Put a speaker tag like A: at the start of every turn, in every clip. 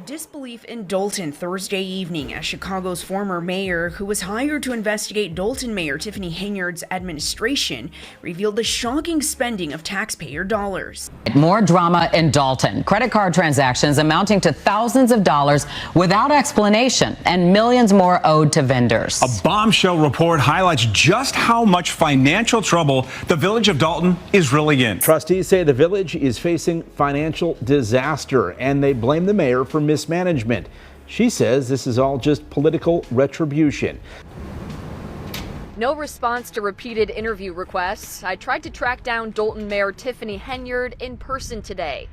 A: Disbelief in Dolton Thursday evening as Chicago's former mayor, who was hired to investigate Dolton Mayor Tiffany Henyard's administration, revealed the shocking spending of taxpayer dollars.
B: More drama in Dalton. Credit card transactions amounting to thousands of dollars without explanation and millions more owed to vendors.
C: A bombshell report highlights just how much financial trouble the village of Dalton is really in.
D: Trustees say the village is facing financial disaster and they blame the mayor for mismanagement. She says this is all just political retribution.
E: No response to repeated interview requests. I tried to track down Dolton Mayor Tiffany Henyard in person today.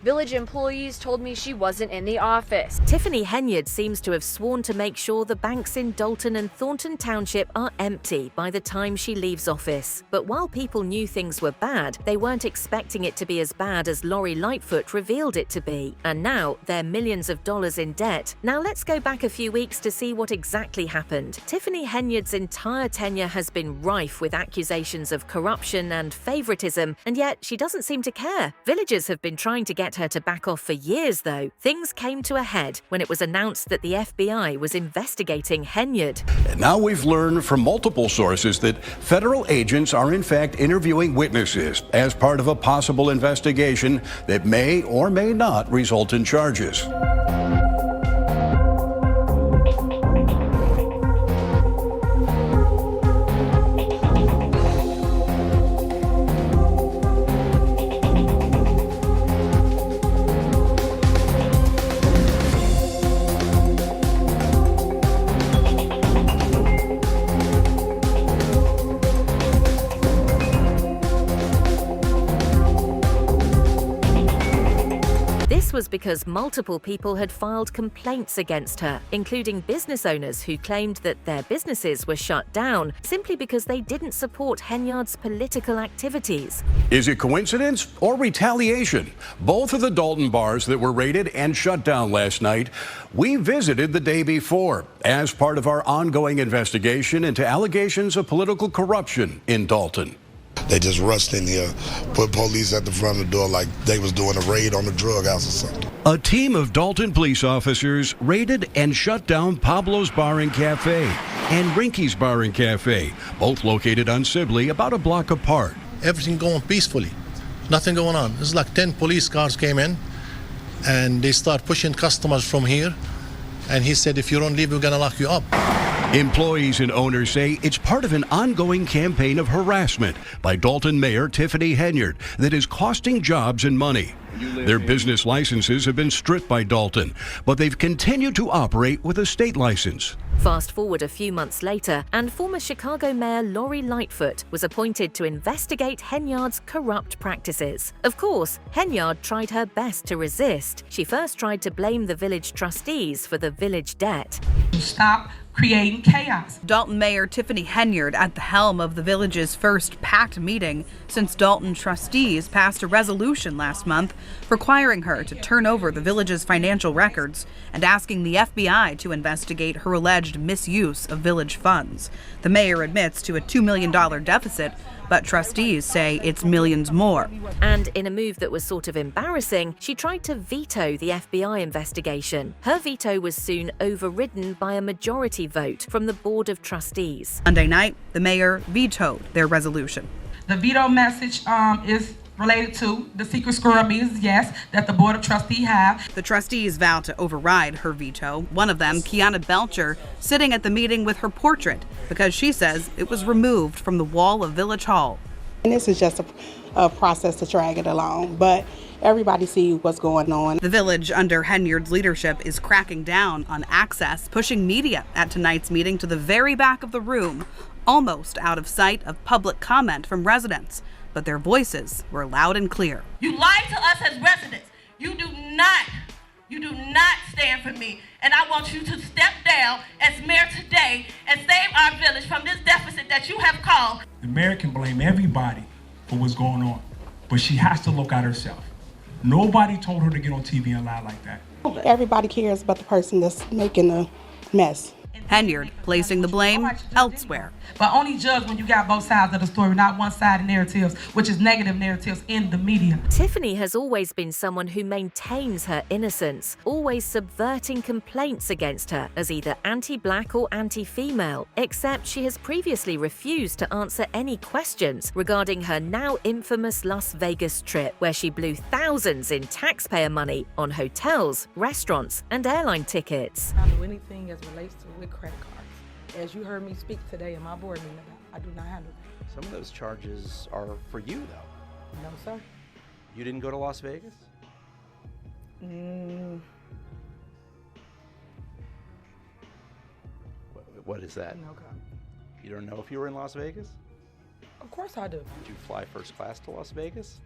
E: Village employees told me she wasn't in the office.
F: Tiffany Henyard seems to have sworn to make sure the banks in Dolton and Thornton Township are empty by the time she leaves office. But while people knew things were bad, they weren't expecting it to be as bad as Lori Lightfoot revealed it to be. And now they're millions of dollars in debt. Now let's go back a few weeks to see what exactly happened. Tiffany Henyard's entire tenure has been rife with accusations of corruption and favoritism, and yet she doesn't seem to care. Villagers have been trying to get her to back off for years, though. Things came to a head when it was announced that the FBI was investigating Henyard.
G: And now we've learned from multiple sources that federal agents are in fact interviewing witnesses as part of a possible investigation that may or may not result in charges.
F: This was because multiple people had filed complaints against her, including business owners who claimed that their businesses were shut down simply because they didn't support Henyard's political activities.
G: Is it coincidence or retaliation? Both of the Dalton bars that were raided and shut down last night, we visited the day before as part of our ongoing investigation into allegations of political corruption in Dalton.
H: They just rushed in here, put police at the front of the door like they was doing a raid on the drug house or something.
G: A team of Dalton police officers raided and shut down Pablo's Bar and Cafe and Rinky's Bar and Cafe, both located on Sibley, about a block apart.
I: Everything going peacefully, nothing going on. It's like 10 police cars came in and they start pushing customers from here. And he said, if you don't leave, we're gonna lock you up.
G: Employees and owners say it's part of an ongoing campaign of harassment by Dalton Mayor Tiffany Henyard that is costing jobs and money. Their business licenses have been stripped by Dalton, but they've continued to operate with a state license.
F: Fast forward a few months later, and former Chicago Mayor Lori Lightfoot was appointed to investigate Henyard's corrupt practices. Of course, Henyard tried her best to resist. She first tried to blame the village trustees for the village debt.
J: Stop creating chaos.
K: Dalton Mayor Tiffany Henyard at the helm of the village's first packed meeting since Dalton trustees passed a resolution last month requiring her to turn over the village's financial records and asking the FBI to investigate her alleged misuse of village funds. The mayor admits to a $2 million deficit, but trustees say it's millions more.
F: And in a move that was sort of embarrassing, she tried to veto the FBI investigation. Her veto was soon overridden by a majority vote from the Board of Trustees.
K: Monday night, the mayor vetoed their resolution.
J: The veto message is related to the secret squirrel meetings, yes, that the Board of Trustees have.
K: The trustees vowed to override her veto. One of them, Kiana Belcher, sitting at the meeting with her portrait because she says it was removed from the wall of Village Hall.
L: And this is just a process to drag it along, but everybody sees what's going on.
K: The village, under Henyard's leadership, is cracking down on access, pushing media at tonight's meeting to the very back of the room, almost out of sight of public comment from residents. But their voices were loud and clear.
M: You lied to us as residents. You do not stand for me. And I want you to step down as mayor today and save our village from this deficit that you have caused.
N: The mayor can blame everybody for what's going on, but she has to look at herself. Nobody told her to get on TV and lie like that.
L: Everybody cares about the person that's making a mess.
K: Henyard placing the blame elsewhere.
J: But only judge when you got both sides of the story, not one-sided narratives, which is negative narratives in the media.
F: Tiffany has always been someone who maintains her innocence, always subverting complaints against her as either anti-black or anti-female, except she has previously refused to answer any questions regarding her now infamous Las Vegas trip, where she blew thousands in taxpayer money on hotels, restaurants, and airline tickets.
O: I do anything as relates to with credit cards. As you heard me speak today in my board meeting about, I do not handle that.
P: Some of those charges are for you, though.
O: No, sir.
P: You didn't go to Las Vegas? What is that?
O: No comment.
P: You don't know if you were in Las Vegas?
O: Of course I do.
P: Did you fly first class to Las Vegas?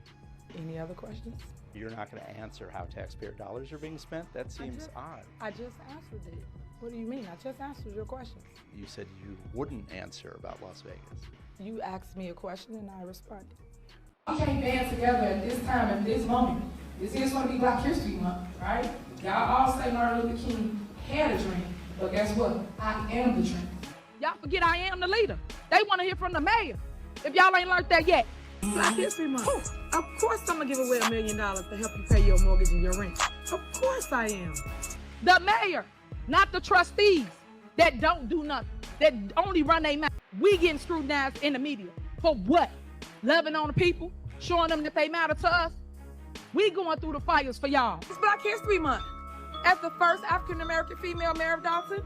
O: Any other questions?
P: You're not going to answer how taxpayer dollars are being spent? That seems odd.
O: I just answered it. What do you mean? I just answered your questions.
P: You said you wouldn't answer about Las Vegas.
O: You asked me a question and I responded.
J: We can't band together at this time, at this moment. This is going to be Black History Month, right? Y'all all say Martin Luther King had a dream, but guess what? I am the dream. Y'all forget I am the leader. They want to hear from the mayor. If y'all ain't learned that yet. Black History Month. Of course I'm going to give away $1 million to help you pay your mortgage and your rent. Of course I am. The mayor, not the trustees that don't do nothing, that only run their mouth. We getting scrutinized in the media. For what? Loving on the people? Showing them that they matter to us? We going through the fires for y'all. It's Black History Month. As the first African-American female mayor of Dalton,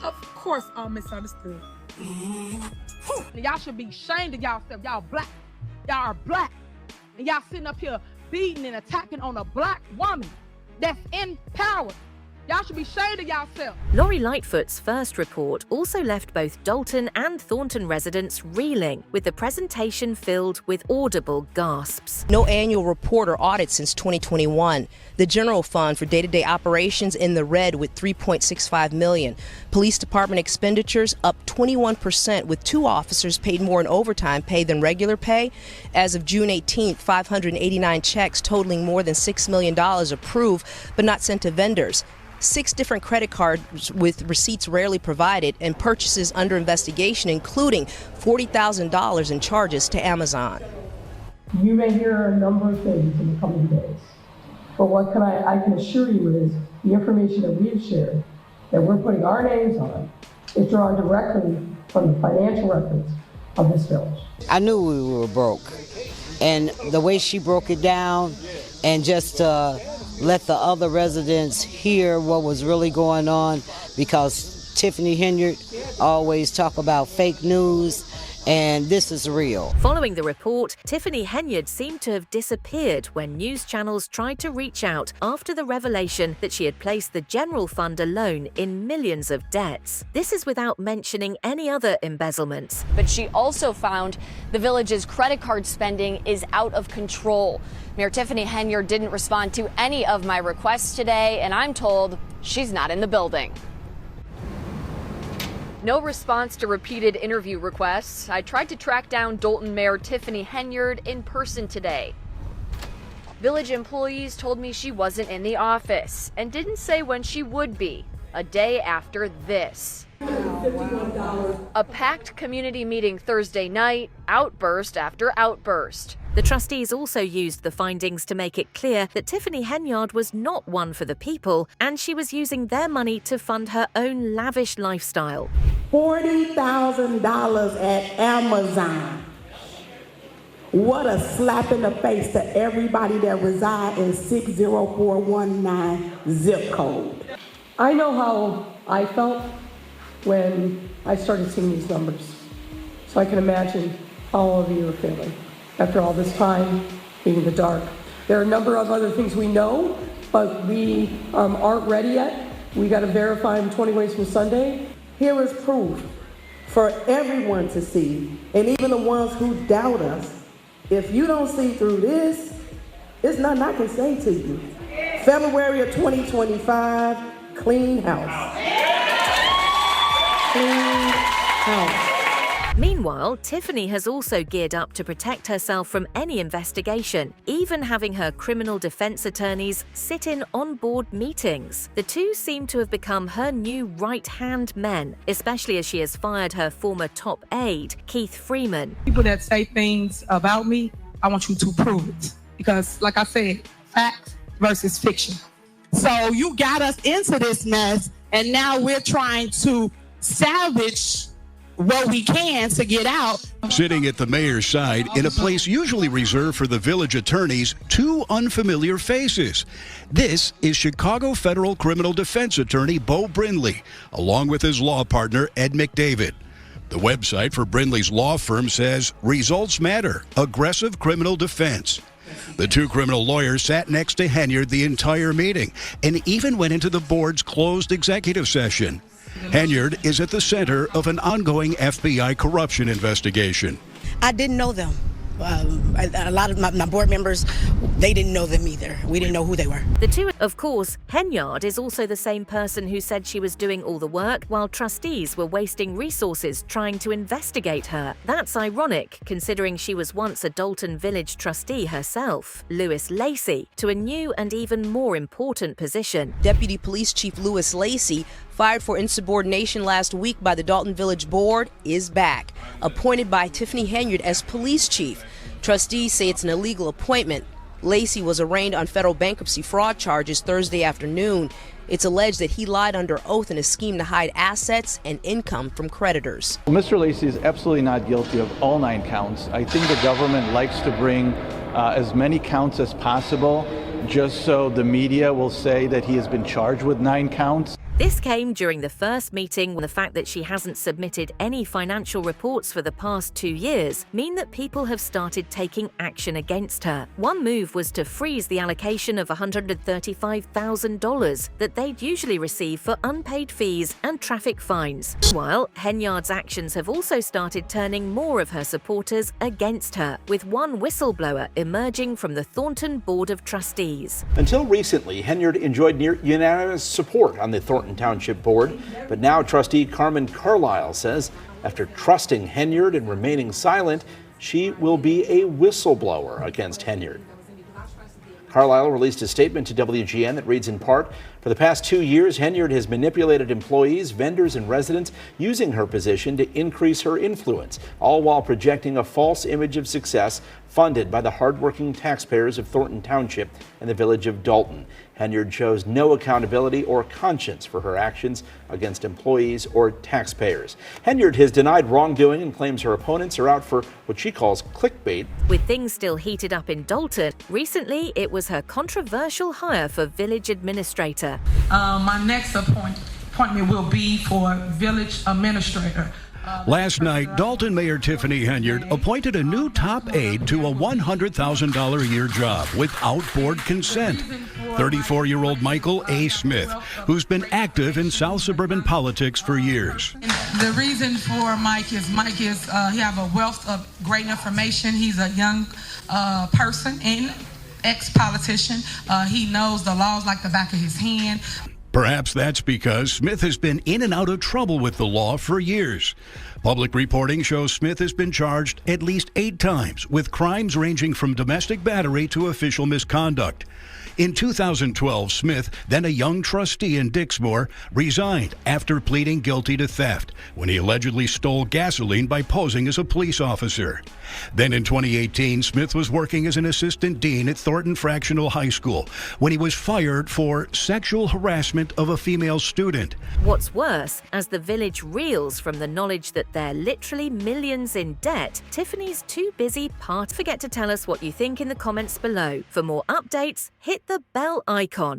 J: of course I'm misunderstood. Y'all should be ashamed of y'allself. Y'all black. Y'all are black. And y'all sitting up here beating and attacking on a black woman that's in power. Y'all should be ashamed of yourself.
F: Lori Lightfoot's first report also left both Dolton and Thornton residents reeling, with the presentation filled with audible gasps.
Q: No annual report or audit since 2021. The general fund for day-to-day operations in the red with $3.65 million. Police department expenditures up 21%, with 2 officers paid more in overtime pay than regular pay. As of June 18th, 589 checks totaling more than $6 million approved but not sent to vendors. 6 different credit cards with receipts rarely provided, and purchases under investigation, including $40,000 in charges to Amazon.
R: You may hear a number of things in the coming days, but what I can assure you is the information that we've shared, that we're putting our names on, is drawn directly from the financial records of this village.
S: I knew we were broke, and the way she broke it down, and just let the other residents hear what was really going on, because Tiffany Henyard always talk about fake news, and this is real.
F: Following the report, Tiffany Henyard seemed to have disappeared when news channels tried to reach out after the revelation that she had placed the general fund alone in millions of debts. This is without mentioning any other embezzlements.
E: But she also found the village's credit card spending is out of control. Mayor Tiffany Henyard didn't respond to any of my requests today, and I'm told she's not in the building. No response to repeated interview requests. I tried to track down Dolton Mayor Tiffany Henyard in person today. Village employees told me she wasn't in the office and didn't say when she would be, a day after this. A packed community meeting Thursday night, outburst after outburst.
F: The trustees also used the findings to make it clear that Tiffany Henyard was not one for the people, and she was using their money to fund her own lavish lifestyle.
T: $40,000 at Amazon. What a slap in the face to everybody that reside in 60419 zip code.
R: I know how I felt when I started seeing these numbers, so I can imagine how all of you are feeling after all this time being in the dark. There are a number of other things we know, but we aren't ready yet. We got to verify in 20 ways from Sunday.
T: Here is proof for everyone to see, and even the ones who doubt us. If you don't see through this, there's nothing I can say to you. February of 2025, clean house. Clean house.
F: Meanwhile, Tiffany has also geared up to protect herself from any investigation, even having her criminal defense attorneys sit in on-board meetings. The two seem to have become her new right-hand men, especially as she has fired her former top aide, Keith Freeman.
R: People that say things about me, I want you to prove it. Because, like I said, fact versus fiction. So you got us into this mess, and now we're trying to salvage what we can to get out.
G: Sitting at the mayor's side in a place usually reserved for the village attorneys, two unfamiliar faces. This is Chicago federal criminal defense attorney Beau Brindley, along with his law partner Ed McDavid. The website for Brindley's law firm says, "Results matter, aggressive criminal defense." The two criminal lawyers sat next to Henyard the entire meeting and even went into the board's closed executive session. Henyard is at the center of an ongoing FBI corruption investigation.
U: I didn't know them. A lot of my board members, they didn't know them either. We didn't know who they were.
F: The two, of course, Henyard is also the same person who said she was doing all the work while trustees were wasting resources trying to investigate her. That's ironic, considering she was once a Dalton Village trustee herself. Lewis Lacey, to a new and even more important position.
Q: Deputy Police Chief Lewis Lacey, fired for insubordination last week by the Dalton Village Board, is back, appointed by Tiffany Henyard as police chief. Trustees say it's an illegal appointment. Lacey was arraigned on federal bankruptcy fraud charges Thursday afternoon. It's alleged that he lied under oath in a scheme to hide assets and income from creditors.
P: Well, Mr. Lacey is absolutely not guilty of all 9 counts. I think the government likes to bring as many counts as possible just so the media will say that he has been charged with 9 counts.
F: This came during the first meeting when the fact that she hasn't submitted any financial reports for the past 2 years mean that people have started taking action against her. One move was to freeze the allocation of $135,000 that they'd usually receive for unpaid fees and traffic fines. Meanwhile, Henyard's actions have also started turning more of her supporters against her, with one whistleblower emerging from the Thornton Board of Trustees.
D: Until recently, Henyard enjoyed near unanimous support on the Thornton Township Board, but now trustee Carmen Carlisle says after trusting Henyard and remaining silent, she will be a whistleblower against Henyard. Carlisle released a statement to WGN that reads in part, "For the past 2 years, Henyard has manipulated employees, vendors, and residents using her position to increase her influence, all while projecting a false image of success funded by the hardworking taxpayers of Thornton Township and the village of Dalton. Henyard shows no accountability or conscience for her actions against employees or taxpayers." Henyard has denied wrongdoing and claims her opponents are out for what she calls clickbait.
F: With things still heated up in Dalton, recently it was her controversial hire for village administrator.
R: My next appointment will be for village administrator.
G: Last night, Dalton Mayor Tiffany Henyard appointed a new top aide to a $100,000 a year job without board consent. 34-year-old Michael A. Smith, who's been active in South suburban politics for years.
R: The reason for Mike is he have a wealth of great information. He's a young person and ex-politician. He knows the laws like the back of his hand.
G: Perhaps that's because Smith has been in and out of trouble with the law for years. Public reporting shows Smith has been charged at least 8 times with crimes ranging from domestic battery to official misconduct. In 2012, Smith, then a young trustee in Dixmoor, resigned after pleading guilty to theft when he allegedly stole gasoline by posing as a police officer. Then in 2018, Smith was working as an assistant dean at Thornton Fractional High School when he was fired for sexual harassment of a female student.
F: What's worse, as the village reels from the knowledge that they're literally millions in debt, Tiffany's too busy Forget to tell us what you think in the comments below. For more updates, hit the bell icon.